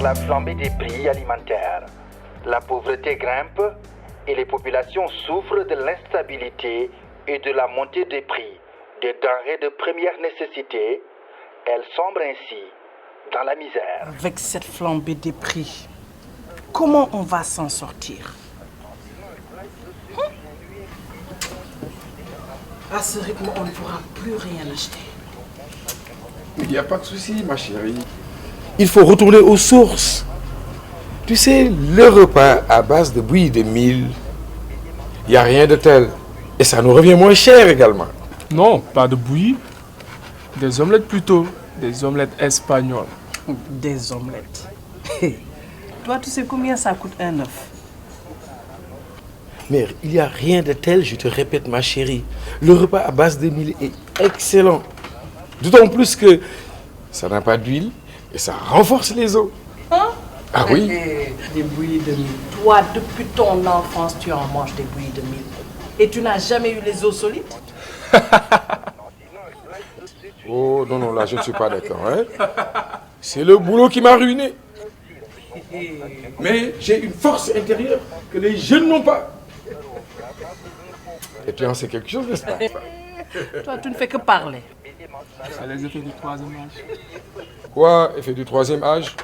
par la flambée des prix alimentaires. La pauvreté grimpe et les populations souffrent de l'instabilité et de la montée des prix des denrées de première nécessité. Elles sombrent ainsi dans la misère. Avec cette flambée des prix, comment on va s'en sortir? À ce rythme, on ne pourra plus rien acheter. Il n'y a pas de souci, ma chérie. Il faut retourner aux sources. Tu sais, le repas à base de bouillie de mil, il n'y a rien de tel. Et ça nous revient moins cher également. Non, pas de bouillie. Des omelettes plutôt. Des omelettes espagnoles. Des omelettes. Toi, tu sais combien ça coûte un œuf? Mais il n'y a rien de tel, je te répète, ma chérie. Le repas à base de mil est excellent. D'autant plus que ça n'a pas d'huile et ça renforce les os. Hein? Ah oui? Des bouillies de mil. Toi, depuis ton enfance, tu en manges des bouillies de mil. Et tu n'as jamais eu les os solides? Oh non, non, là je ne suis pas d'accord. Hein? C'est le boulot qui m'a ruiné. Mais j'ai une force intérieure que les jeunes n'ont pas. Et tu en sais quelque chose, n'est-ce pas? Toi, tu ne fais que parler. C'est les effets du troisième âge. Quoi, effet du troisième âge?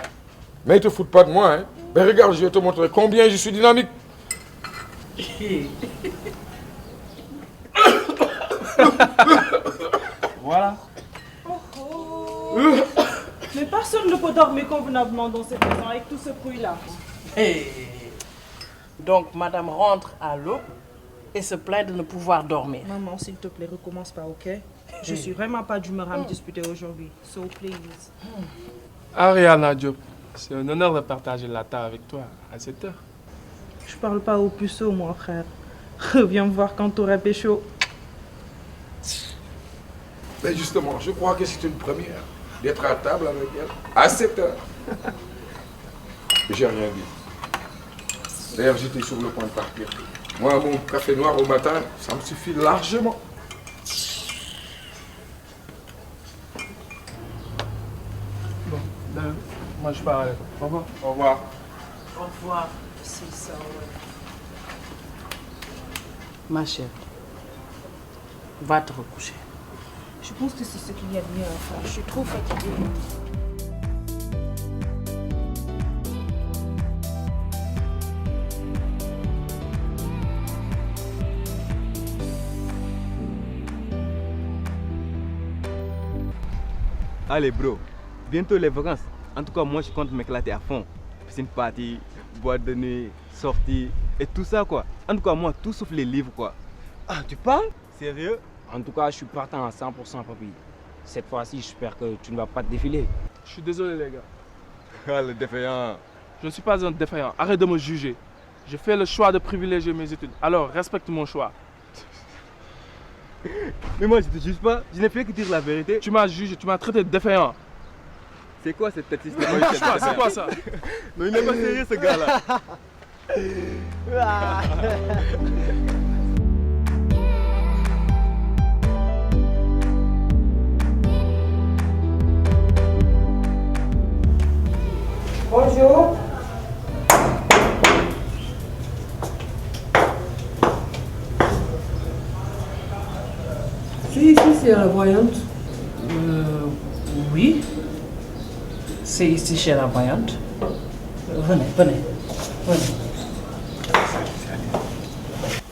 Mais ils te foutent pas de moi, hein? Mais regarde, je vais te montrer combien je suis dynamique. Voilà. Mais personne ne peut dormir convenablement dans cette maison avec tout ce bruit-là. Donc, madame rentre à l'aube et se plaint de ne pouvoir dormir. Maman, s'il te plaît, recommence pas, ok? Je suis vraiment pas d'humeur à me disputer aujourd'hui. So, please. Ariana Diop, c'est un honneur de partager la table avec toi à cette heure. Je parle pas au puceau, mon frère. Reviens me voir quand t'auras pécho. Mais justement, je crois que c'est une première d'être à table avec elle à 7 heures. J'ai rien dit. D'ailleurs, j'étais sur le point de partir. Moi, mon café noir au matin, ça me suffit largement. Bon, moi je pars. Au revoir. Au revoir. Au revoir, c'est ça, ouais. Ma chère, va te recoucher. Je pense que c'est ce qu'il y a de mieux à faire. Je suis trop fatiguée. Allez bro, bientôt les vacances. En tout cas moi je compte m'éclater à fond. Piscine party, boîte de nuit, sortie et tout ça quoi. En tout cas moi tout sauf les livres quoi. Ah, tu parles? Sérieux? En tout cas, je suis partant à 100%, papy. Cette fois-ci, j'espère que tu ne vas pas te défiler. Je suis désolé les gars. Ah le défaillant. Je ne suis pas un défaillant. Arrête de me juger. Je fais le choix de privilégier mes études. Alors respecte mon choix. Mais moi je te juge pas, je n'ai fait que dire la vérité. Tu m'as jugé, tu m'as traité de défaillant. C'est quoi cette tête C'est quoi ça? Non il n'est pas sérieux ce gars là. Bonjour. C'est ici, c'est la voyante. Oui. C'est ici chez la voyante. Venez, venez. Venez.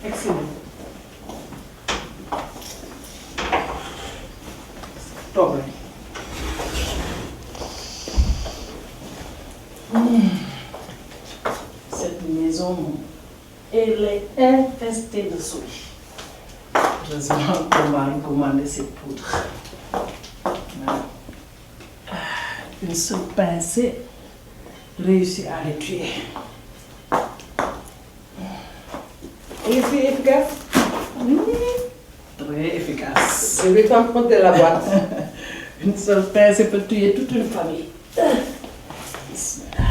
Excellent. Toog leen. Cette maison, elle est infestée de souris. Heureusement qu'on m'a recommandé cette poudre. Une seule pincée réussit à les tuer. Et c'est efficace? Très efficace. Je vais t'emprunter la boîte. Une seule pincée peut tuer toute une famille. Bismillah.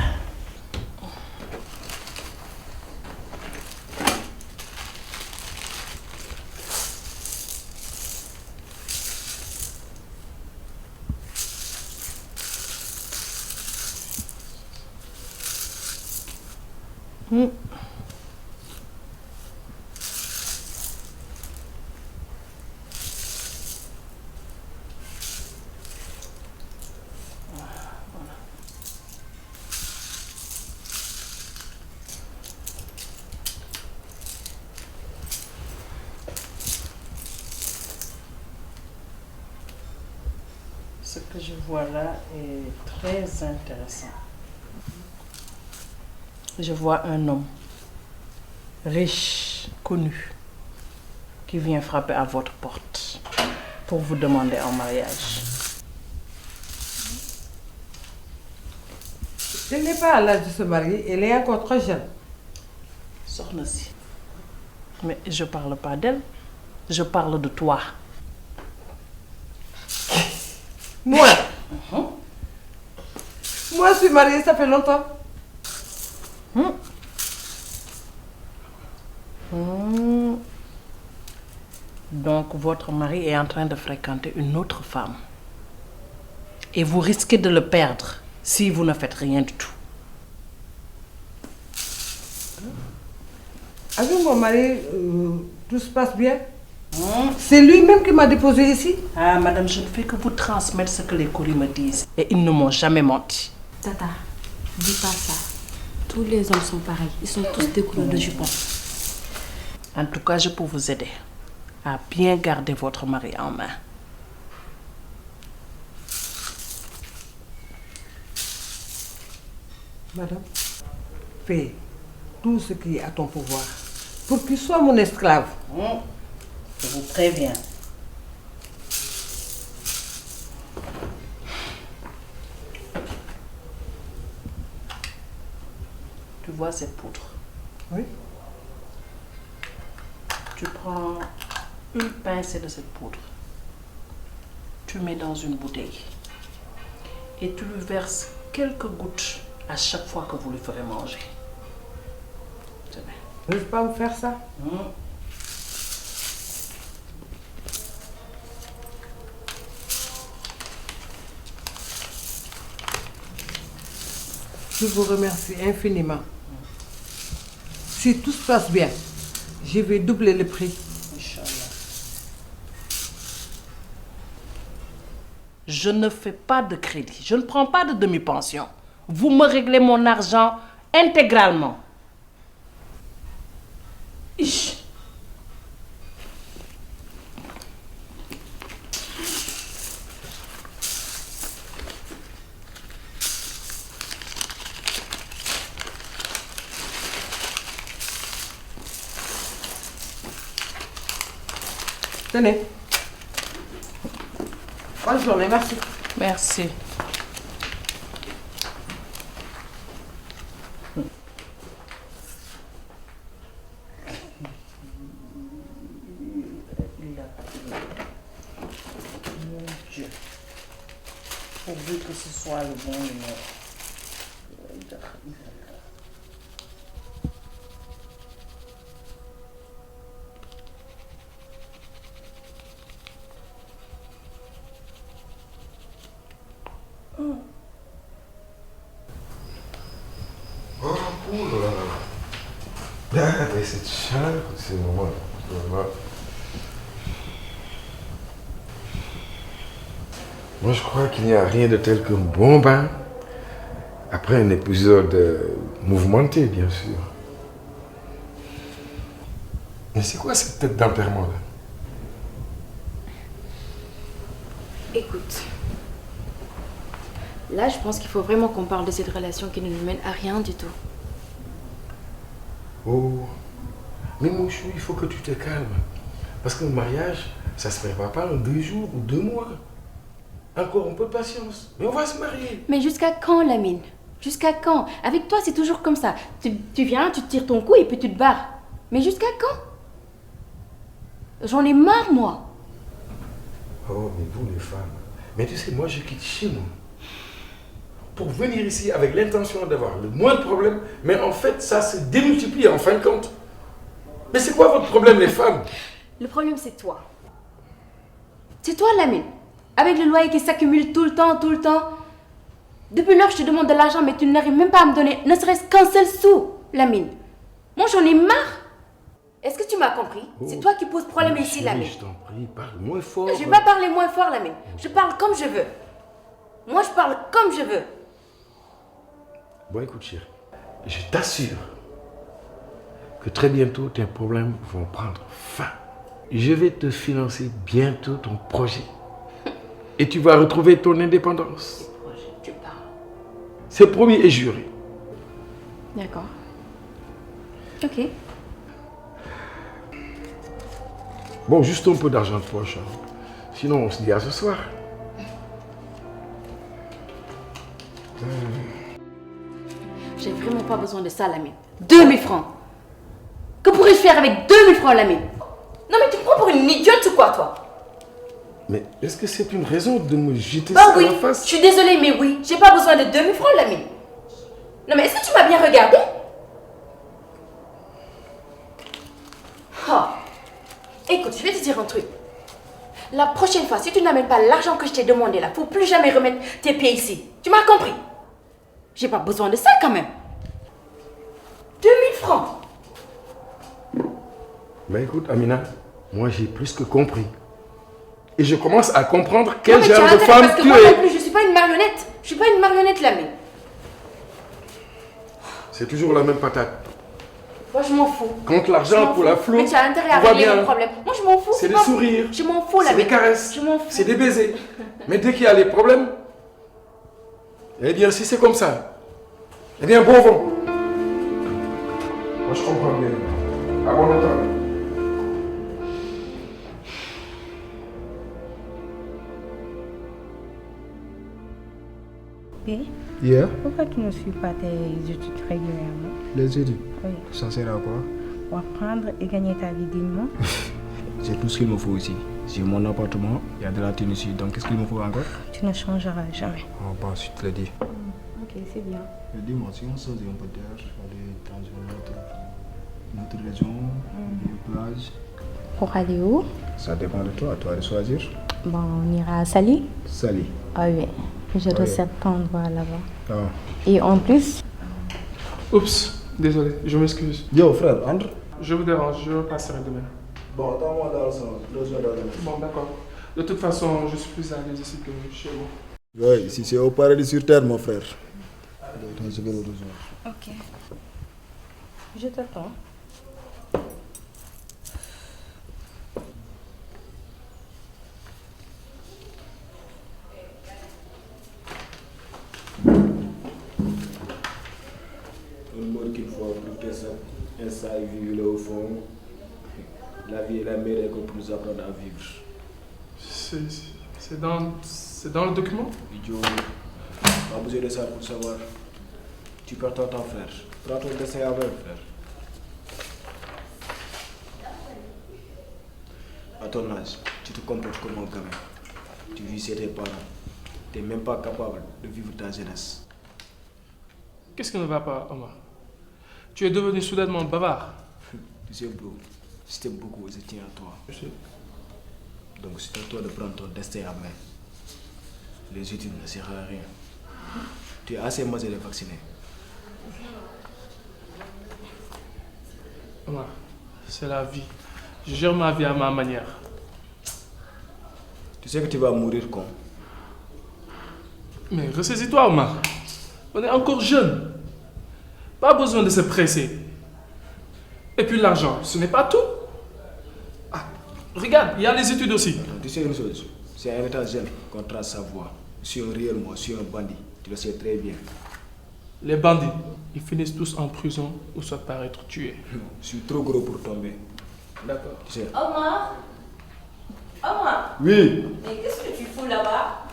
Ce que je vois là est très intéressant. Je vois un homme riche, connu, qui vient frapper à votre porte pour vous demander en mariage. Elle n'est pas à l'âge de se marier, elle est encore très jeune. Soxna-si. Mais je parle pas d'elle, je parle de toi. Moi Moi, je suis mariée, ça fait longtemps. Donc, votre mari est en train de fréquenter une autre femme. Et vous risquez de le perdre si vous ne faites rien du tout. Avec mon mari, tout se passe bien. C'est lui-même qui m'a déposé ici. Ah, madame, je ne fais que vous transmettre ce que les courriers me disent. Et ils ne m'ont jamais menti. Tata, dis pas ça. Tous les hommes sont pareils. Ils sont tous des couleurs de jupons. En tout cas, je peux vous aider à bien garder votre mari en main. Madame, fais tout ce qui est à ton pouvoir pour qu'il soit mon esclave. Je vous préviens. Tu vois cette poudre? Oui. Tu prends une pincée de cette poudre. Tu mets dans une bouteille. Et tu lui verses quelques gouttes à chaque fois que vous lui ferez manger. C'est bien. Ne veux pas me faire ça? Je vous remercie infiniment. Si tout se passe bien, je vais doubler le prix. Inch'Allah. Je ne fais pas de crédit. Je ne prends pas de demi-pension. Vous me réglez mon argent intégralement. Ich. Tenez. Bonne journée, merci. Merci. Mon Dieu. Pourvu que ce soit le bon numéro. Oh là là. Ah, mais cette chaleur, c'est normal. Moi, je crois qu'il n'y a rien de tel qu'un bon bain après un épisode mouvementé, bien sûr. Mais c'est quoi cette tête d'enterrement là? Écoute, là je pense qu'il faut vraiment qu'on parle de cette relation qui ne nous mène à rien du tout. Oh, mais mon chou, il faut que tu te calmes. Parce qu'un mariage, ça se prépare pas en 2 jours ou 2 mois. Encore un peu de patience. Mais on va se marier. Mais jusqu'à quand, Lamine? Jusqu'à quand? Avec toi, c'est toujours comme ça. Tu viens, tu tires ton coup et puis tu te barres. Mais jusqu'à quand? J'en ai marre, moi. Oh, mais vous les femmes. Mais tu sais, moi je quitte chez moi pour venir ici avec l'intention d'avoir le moins de problèmes, mais en fait ça se démultiplie en fin de compte. Mais c'est quoi votre problème les femmes? Le problème, c'est toi. C'est toi, Lamine. Avec le loyer qui s'accumule tout le temps, tout le temps. Depuis lors, je te demande de l'argent, mais tu n'arrives même pas à me donner ne serait-ce qu'un seul sou, Lamine. Moi, j'en ai marre. Est-ce que tu m'as compris? C'est toi qui poses problème ici, Lamine. Je t'en prie, parle moins fort. Je vais pas parler moins fort, Lamine. Je parle comme je veux. Moi, je parle comme je veux. Bon, écoute, chérie, je t'assure que très bientôt, tes problèmes vont prendre fin. Je vais te financer bientôt ton projet. Et tu vas retrouver ton indépendance. Projet, tu parles. C'est promis et juré. D'accord. Ok. Bon, juste un peu d'argent de poche. Hein. Sinon, on se dit à ce soir. J'ai vraiment pas besoin de ça, Lamine. 2000 francs. Que pourrais-je faire avec 2000 francs, Lamine? Non, mais tu me prends pour une idiote ou quoi, toi? Mais est-ce que c'est une raison de me jeter Bah ça oui, à la face? je suis désolée, mais oui. J'ai pas besoin de 2000 francs, Lamine. Non, mais est-ce que tu m'as bien regardé? Oh. Écoute, je vais te dire un truc. La prochaine fois, si tu n'amènes pas l'argent que je t'ai demandé là, faut plus jamais remettre tes pieds ici. Tu m'as compris? J'ai pas besoin de ça quand même. 2000 francs. Ben écoute, Amina, moi j'ai plus que compris. Et je commence à comprendre quel Non, mais genre tu as de intérêt, femme parce que tu moi non es. plus, je suis pas une marionnette. Je suis pas une marionnette, Lamine. C'est toujours la même patate. Moi, je m'en fous. Contre Je l'argent m'en pour fous. la floue, Mais tu as intérêt à tout va régler bien. le problème. Moi, je m'en fous. C'est des pas- sourires. Je m'en fous, C'est Lamine. des caresses. Je m'en fous. C'est des baisers. Mais dès qu'il y a les problèmes, eh bien si c'est comme ça, eh bien bon vent. Moi je comprends bien. À bon entendeur. Et Yeah, pourquoi tu ne suis pas tes études régulièrement? les études. Oui. Ça sert à quoi? Pour apprendre et gagner ta vie dignement. J'ai tout ce qu'il me faut ici. J'ai mon appartement, il y a de la thune ici, donc qu'est-ce qu'il me faut encore? Tu ne changeras jamais. Oh, bon, si tu te le dis. Ok, c'est bien. Mais dis-moi, si on change un peu d'air, aller dans une autre région, une plage. Pour aller où? Ça dépend de toi, à toi de choisir. Bon, on ira à Sali. Sali. Ah oui, je Ah oui. cet endroit là-bas. Ah. Et en plus, Oups, désolé, je m'excuse. Yo frère, entre. Je vous dérange, je passerai demain. Bon, attends-moi dans le salon. Bon, d'accord. De toute façon, je suis plus à l'aise ici que chez vous. Oui, ici c'est au paradis sur terre, mon frère. Attends, je vais le rejoindre. ok. Je t'attends. Un mot qu'il faut appliquer ça. Un ça, vivre là au fond. La vie est la meilleure école pour nous apprendre à vivre. C'est dans le document? Idiot, pas besoin de ça pour savoir. Tu perds ton temps, frère. Prends ton dessin à main, frère. À ton âge, tu te comportes comme un gamin. Tu vis chez tes parents. Tu n'es même pas capable de vivre ta jeunesse. Qu'est-ce qui ne va pas, Omar? Tu es devenu soudainement bavard. Tu sais, bro, je t'aime beaucoup, je tiens à toi. Je sais. Donc c'est à toi de prendre ton destin à main. Les études ne servent à rien. Tu es assez majeur de vacciner. Omar, c'est la vie. Je gère ma vie à ma manière. Tu sais que tu vas mourir con. Mais ressaisis-toi, Omar. On est encore jeune. Pas besoin de se presser. Et puis l'argent, ce n'est pas tout. Ah, regarde, il y a les études aussi. Tu sais une chose, c'est en étant jeune qu'on trace sa voie. Je suis un réel, moi, je suis un bandit. Tu le sais très bien. Les bandits, ils finissent tous en prison ou soit par être tués. Je suis trop gros pour tomber. D'accord. Tu sais. Omar? Omar? Oui. Mais qu'est-ce que tu fous là-bas?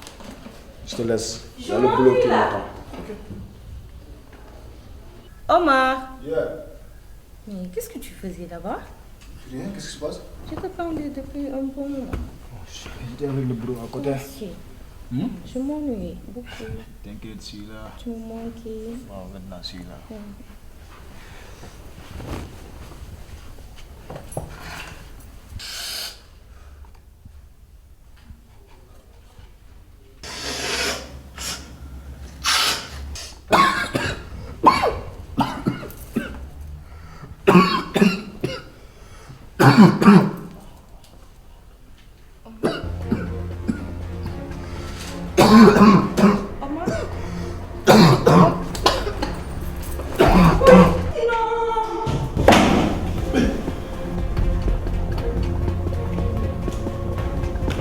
Je te laisse. Je Il y a le boulot m'ennuie qui là. m'attend. Omar, Yeah. mais qu'est-ce que tu faisais là-bas? Rien, qu'est-ce qui se passe? Je t'attendais depuis un bon moment. J'étais avec le boulot à côté. Merci. Je m'ennuie beaucoup. T'inquiète, je suis là. Tu me manquais. Bon, maintenant, je suis là.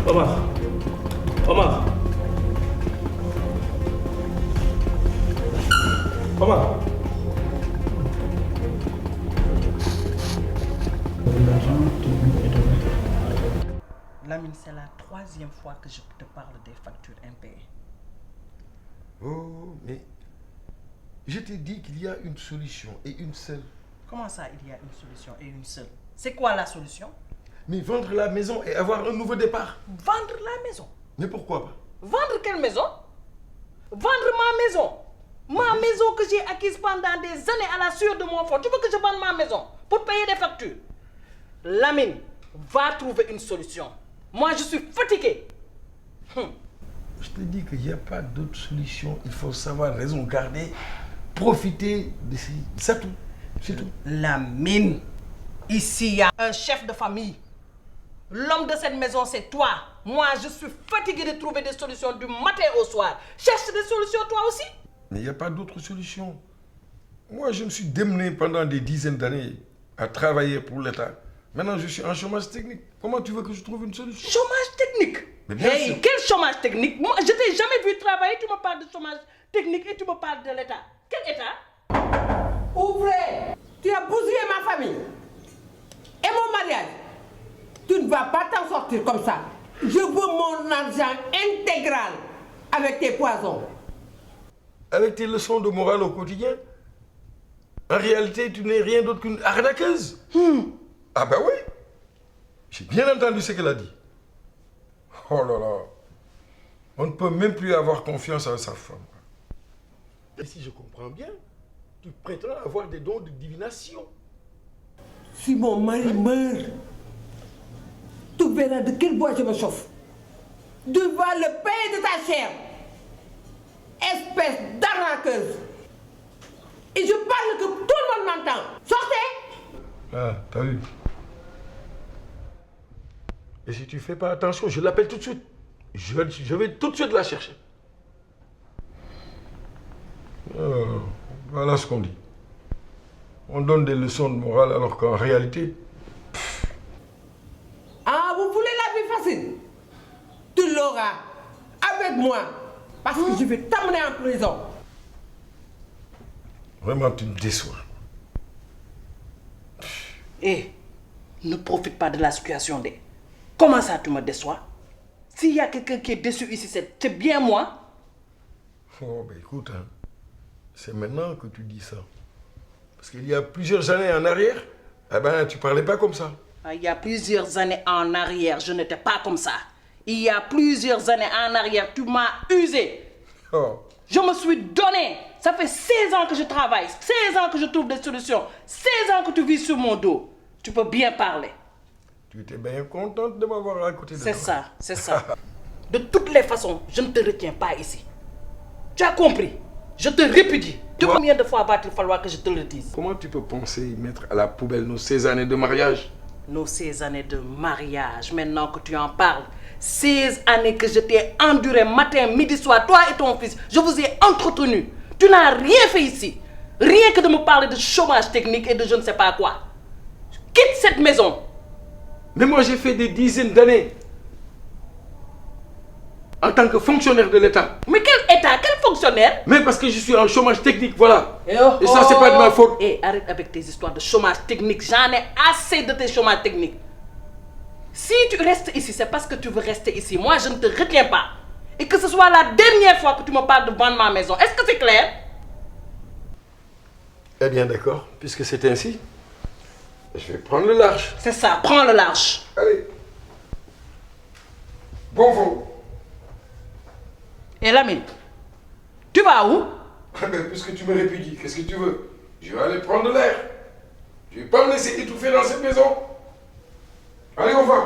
Omar. Omar. Omar. Lamine, c'est la 3e fois que je te parle des factures impayées. Oh, mais je t'ai dit qu'il y a une solution et une seule. Comment ça, il y a une solution et une seule? C'est quoi la solution? Mais vendre la maison et avoir un nouveau départ. Vendre la maison? Mais pourquoi pas? Vendre quelle maison? Vendre ma maison? Ma maison que j'ai acquise pendant des années à la sueur de mon front. Tu veux que je vende ma maison pour payer des factures? Lamine, va trouver une solution. Moi, je suis fatigué. Je te dis qu'il n'y a pas d'autre solution. Il faut savoir raison garder, profiter de ça tout. C'est tout. Lamine, ici, il y a un chef de famille. L'homme de cette maison, c'est toi. Moi, je suis fatigué de trouver des solutions du matin au soir. Cherche des solutions, toi aussi. Mais il n'y a pas d'autre solution. Moi, je me suis démené pendant des dizaines d'années à travailler pour l'État. Maintenant, je suis en chômage technique. Comment tu veux que je trouve une solution? Chômage technique? Mais bien hey, sûr. Quel chômage technique? Moi, je t'ai jamais vu travailler. Tu me parles de chômage technique et tu me parles de l'État. Quel État? Ouvrez! Tu as bousillé ma famille. Et mon mariage. Tu ne vas pas t'en sortir comme ça. Je veux mon argent intégral avec tes poisons. Avec tes leçons de morale au quotidien? En réalité, tu n'es rien d'autre qu'une arnaqueuse. Ah ben oui. J'ai bien entendu ce qu'elle a dit. Oh là là. On ne peut même plus avoir confiance en sa femme. Et si je comprends bien, tu prétends avoir des dons de divination. Si mon mari meurt, tu verras de quel bois je me chauffe. Tu vas le payer de ta chair. Espèce d'arnaqueuse. Et je parle que tout le monde m'entend. Sortez! Ah, t'as vu? Et si tu fais pas attention, je l'appelle tout de suite. Je vais tout de suite la chercher. Voilà ce qu'on dit. On donne des leçons de morale alors qu'en réalité... Ah, vous voulez la vie facile? Tu l'auras avec moi. Parce que je vais t'amener en prison. Vraiment, tu me déçois. Eh, ne profite pas de la situation. Comment ça, tu me déçois? S'il y a quelqu'un qui est déçu ici, c'est bien moi. Oh, ben écoute, hein, c'est maintenant que tu dis ça. Parce qu'il y a plusieurs années en arrière, eh ben, tu parlais pas comme ça. Il y a plusieurs années en arrière, je n'étais pas comme ça. Il y a plusieurs années en arrière, tu m'as usé. Oh. Je me suis donné. Ça fait 16 ans que je travaille, 16 ans que je trouve des solutions, 16 ans que tu vis sur mon dos. Tu peux bien parler. Tu étais bien contente de m'avoir à côté de toi. C'est ça, c'est ça. De toutes les façons, je ne te retiens pas ici. Tu as compris? Je te répudie. Combien de fois va-t-il falloir que je te le dise? Comment tu peux penser mettre à la poubelle nos 16 années de mariage? Nos 16 années de mariage, maintenant que tu en parles. 16 années que je t'ai enduré matin, midi, soir, toi et ton fils. Je vous ai entretenu. Tu n'as rien fait ici. Rien que de me parler de chômage technique et de je ne sais pas quoi. Quitte cette maison. Mais moi, j'ai fait des dizaines d'années en tant que fonctionnaire de l'État. Mais quel État? Quel fonctionnaire? Mais parce que je suis en chômage technique, voilà. Et ça, c'est pas de ma faute. Et arrête avec tes histoires de chômage technique. J'en ai assez de tes chômages techniques. Si tu restes ici, c'est parce que tu veux rester ici. Moi, je ne te retiens pas. Et que ce soit la dernière fois que tu me parles de vendre ma maison. Est-ce que c'est clair? Eh bien, d'accord. Puisque c'est ainsi, je vais prendre le large. C'est ça, prends le large. Allez. Bon vent. Et Lamine, tu vas où? Puisque tu me répudies, qu'est-ce que tu veux? Je vais aller prendre l'air. Je ne vais pas me laisser étouffer dans cette maison. Allez, on va.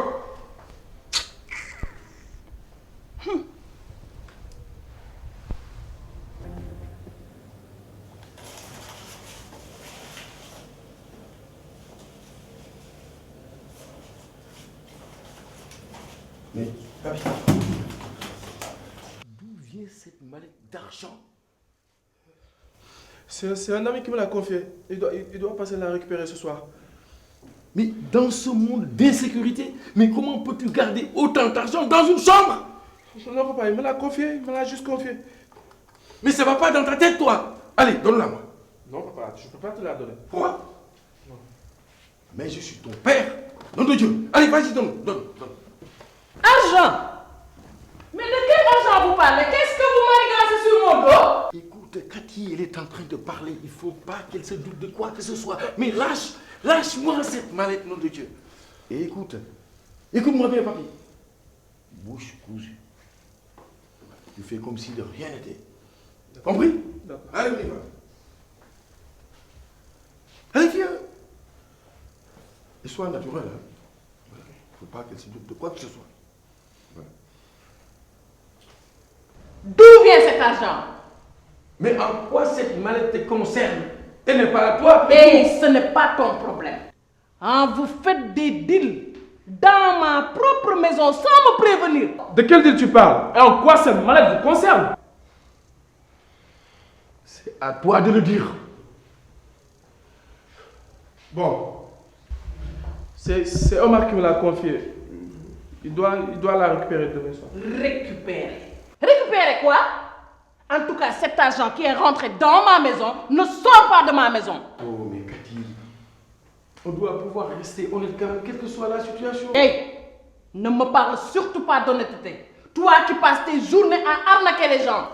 D'où vient cette mallette d'argent? C'est un ami qui me l'a confié. Il doit passer la récupérer ce soir. Mais dans ce monde d'insécurité, mais comment peux-tu garder autant d'argent dans une chambre? Non, papa, il me l'a confié. Il me l'a juste confié. Mais ça va pas dans ta tête, toi. Allez, donne-la moi. Non, papa, je ne peux pas te la donner. Pourquoi? Non. Mais je suis ton père. Nom de Dieu. Allez, vas-y, donne. Argent! Mais de quel argent vous parlez? Qu'est-ce que vous m'avez sur mon dos? Écoute, Cathy, elle est en train de parler. Il ne faut pas qu'elle se doute de quoi que ce soit. Mais lâche-moi cette mallette, nom de Dieu. Et écoute-moi bien, papi. Bouche cousue. Tu fais comme si de rien n'était. Compris? Allez, on y va. Allez, viens. Et sois naturel, hein. Il ne faut pas qu'elle se doute de quoi que ce soit. Voilà. D'où vient cet argent? Mais en quoi cette mallette te concerne? Elle n'est pas à toi. Mais ce n'est pas ton problème. Hein, vous faites des deals dans ma propre maison sans me prévenir. De quel deal tu parles? Et en quoi cette mallette vous concerne? C'est à toi de le dire. Bon. C'est Omar qui me l'a confié. Il doit la récupérer demain soir. Récupérer? Récupérer quoi? En tout cas, cet argent qui est rentré dans ma maison ne sort pas de ma maison. Oh, mais Cathy, on doit pouvoir rester honnête quand même, quelle que soit la situation. Hey, ne me parle surtout pas d'honnêteté. Toi qui passes tes journées à arnaquer les gens.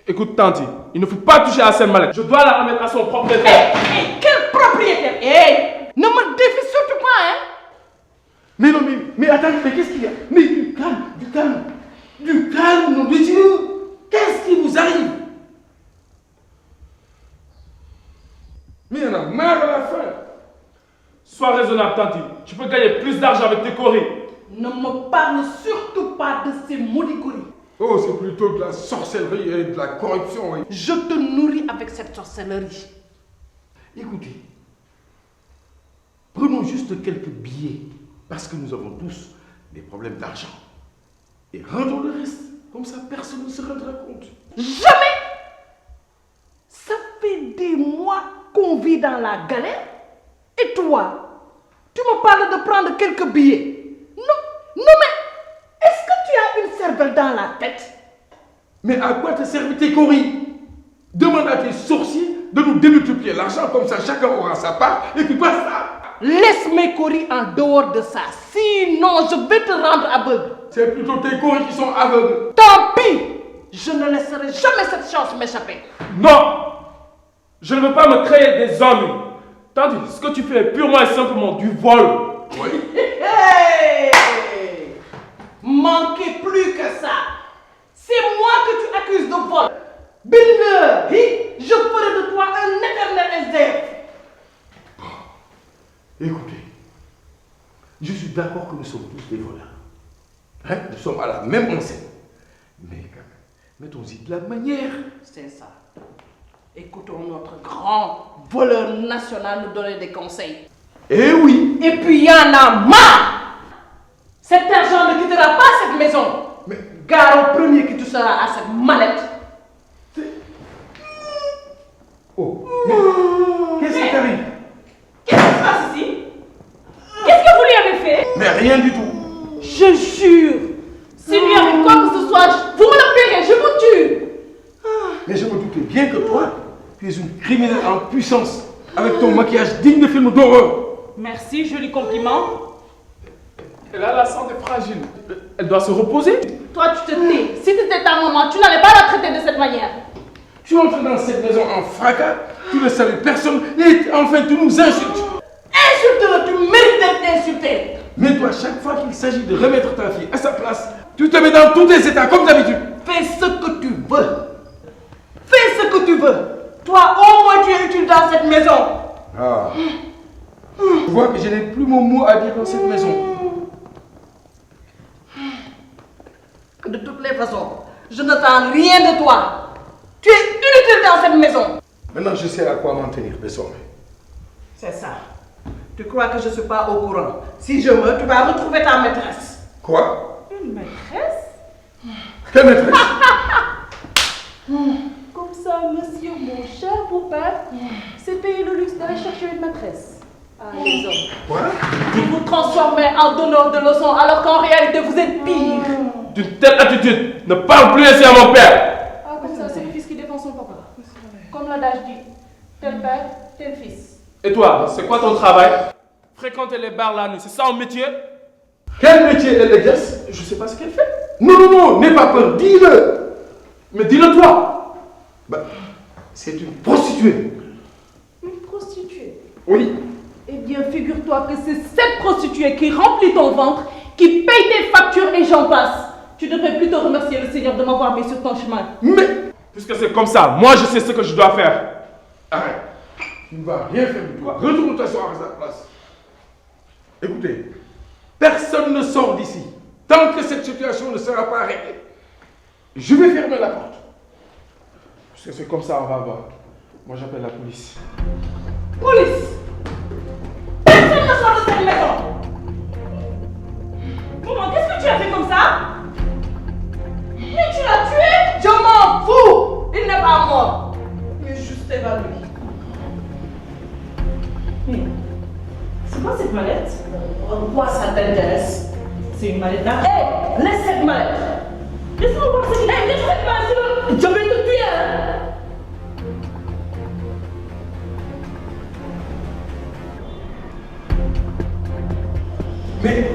Écoute, Tanti, il ne faut pas toucher à cette mallette. Je dois la remettre à son propriétaire. Hey, quel propriétaire? Hey, ne me défie surtout pas, hein. Mais non, mais attends, mais qu'est-ce qu'il y a? Mais du calme, nom de Dieu. Qu'est-ce qui vous arrive? Mais il y en a marre à la fin. Sois raisonnable, Tanti. Tu peux gagner plus d'argent avec tes coris. Ne me parle surtout pas de ces maudits coris. Oh, c'est plutôt de la sorcellerie et de la corruption, oui. Je te nourris avec cette sorcellerie. Écoutez, prenons juste quelques billets, parce que nous avons tous des problèmes d'argent. Et rendons le reste, comme ça personne ne se rendra compte. Jamais! Ça fait des mois qu'on vit dans la galère. Et toi, tu me parles de prendre quelques billets. Non, mais est-ce que tu as une cervelle dans la tête? Mais à quoi te servent tes coris? Demande à tes sorciers de nous démultiplier l'argent, comme ça chacun aura sa part, et puis basta. Laisse mes coris en dehors de ça, sinon je vais te rendre aveugle. C'est plutôt tes coris qui sont aveugles. Tant pis, je ne laisserai jamais cette chance m'échapper. Non, je ne veux pas me créer des ennuis. Tandis ce que tu fais est purement et simplement du vol. Oui. Hey! Manquez plus que ça. C'est moi que tu accuses de vol. Billahi, je ferai de toi un éternel SDF. Écoutez, je suis d'accord que nous sommes tous des voleurs. Hein? Nous sommes à la même enseigne. Mais mettons-y de la manière. C'est ça. Écoutons notre grand voleur national nous donner des conseils. Eh oui. Et puis il y en a marre. Cet argent ne quittera pas cette maison. Mais gare au premier qui touchera à cette mallette. Oh, mais qu'est-ce qui t'arrive? Qu'est-ce qui se passe ici? Qu'est-ce que vous lui avez fait? Mais rien du tout. Je jure, s'il lui arrive quoi que ce soit, vous me le paierez, je vous tue. Mais je me doutais bien que toi, tu es une criminelle en puissance, avec ton maquillage digne de film d'horreur. Merci, joli compliment. Elle a la santé fragile. Elle doit se reposer. Toi, tu te tais. Si tu étais ta maman, tu n'allais pas la traiter de cette manière. Tu entres dans cette maison en fracas, tu ne salues personne et enfin tu nous insultes. Insulte-le, tu mérites d'être insulté. Mais toi, chaque fois qu'il s'agit de remettre ta fille à sa place, tu te mets dans tous tes états comme d'habitude. Fais ce que tu veux. Fais ce que tu veux. Toi, au moins, tu es utile dans cette maison. Ah. Je vois que je n'ai plus mon mot à dire dans cette maison. De toutes les façons, je n'attends rien de toi. Tu es inutile dans cette maison. Maintenant, je sais à quoi m'en tenir désormais. C'est ça. Tu crois que je ne suis pas au courant? Si je meurs, tu vas retrouver ta maîtresse. Quoi? Une maîtresse? Quelle maîtresse? Comme ça, monsieur, mon cher beau-père, c'est payer le luxe d'aller chercher une maîtresse. Ah, les hommes. Quoi? Vous vous transformez en donneur de leçons alors qu'en réalité vous êtes pire. D'une telle attitude, ne parle plus ainsi à mon père. Ah, comme ça, c'est le fils qui défend son papa. Comme l'adage dit, tel père, tel fils. Et toi, c'est quoi ton travail? Fréquenter les bars la nuit, c'est ça un métier? Quel métier elle exerce? Je sais pas ce qu'elle fait. Non, n'aie pas peur, dis-le. Mais dis-le toi. Bah, c'est une prostituée. Une prostituée? Oui. Eh bien, figure-toi que c'est cette prostituée qui remplit ton ventre, qui paye tes factures et j'en passe. Tu devrais plutôt remercier le Seigneur de m'avoir mis sur ton chemin. Mais, puisque c'est comme ça, moi je sais ce que je dois faire. arrête. Tu ne vas rien faire de toi. Retourne t'asseoir à sa place. Écoutez, personne ne sort d'ici tant que cette situation ne sera pas réglée. Je vais fermer la porte. Puisque c'est comme ça, on va voir. Moi j'appelle la police. Police! Personne ne sort de cette maison! Maman, qu'est-ce que tu as fait comme ça? Mais tu l'as tué? Je m'en fous! Il n'est pas mort. Il est juste évanoui. Mais, c'est quoi cette mallette? En quoi ça t'intéresse? C'est une mallette là? Hé! Laisse cette mallette! Laisse-moi voir ce qu'il y a! Laisse cette mallette! Je vais te tuer! Hein? Mais,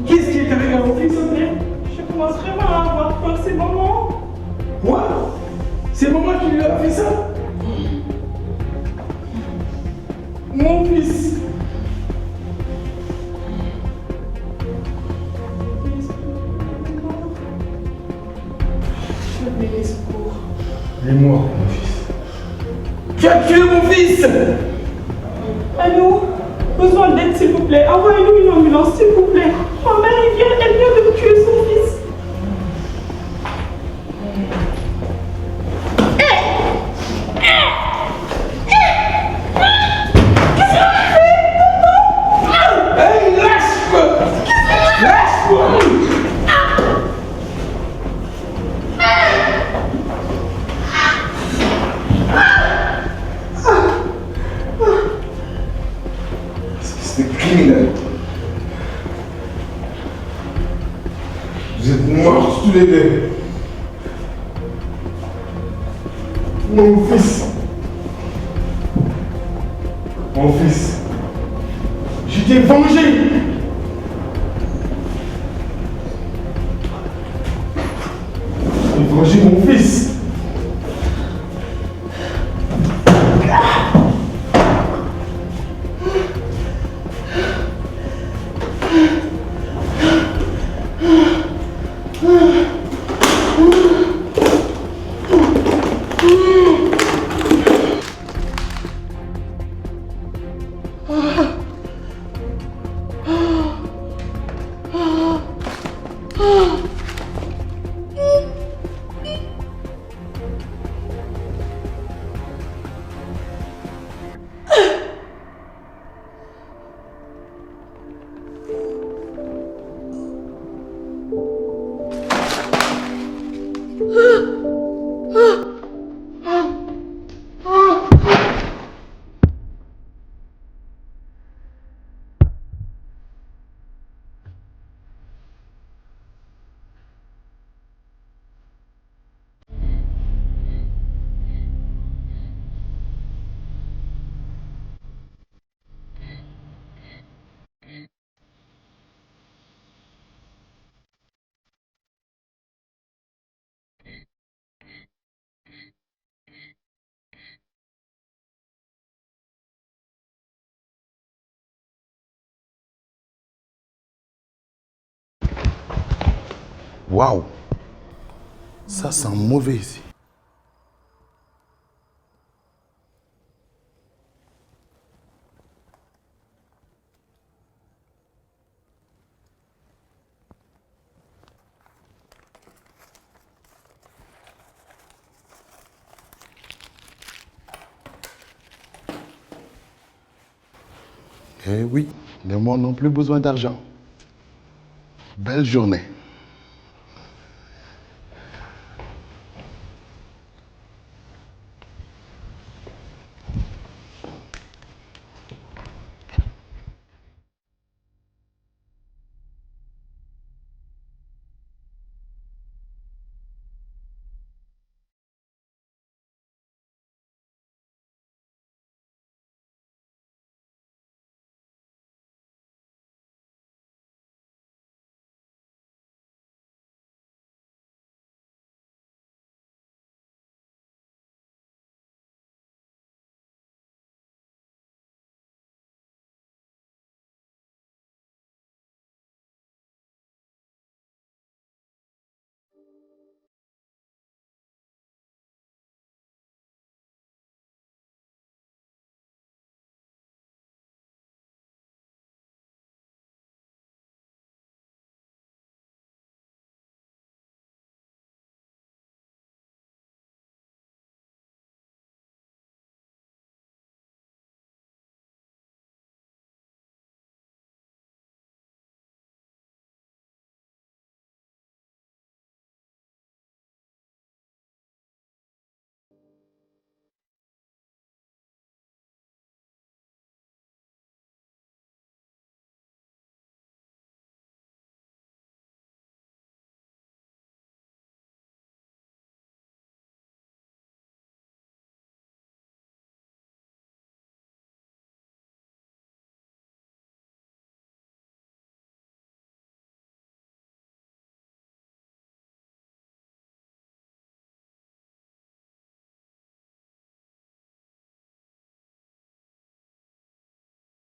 qu'est-ce qui est arrivé à mon fils? Je commence vraiment à avoir peur ces moments. Quoi? C'est maman qui lui a fait ça? Mon fils. Je vais les secours. Et moi, mon fils. Tu as tué mon fils! Allô? Besoin d'aide, s'il vous plaît. Envoyez-nous une ambulance, s'il vous plaît. Ma mère, elle vient de tuer son fils. C'est criminel. Vous êtes morts tous les deux. Mon fils. Mon fils. Je t'ai vengé. J'ai vengé mon fils. Waouh, ça sent mauvais ici. Eh oui, les morts n'ont plus besoin d'argent. Belle journée.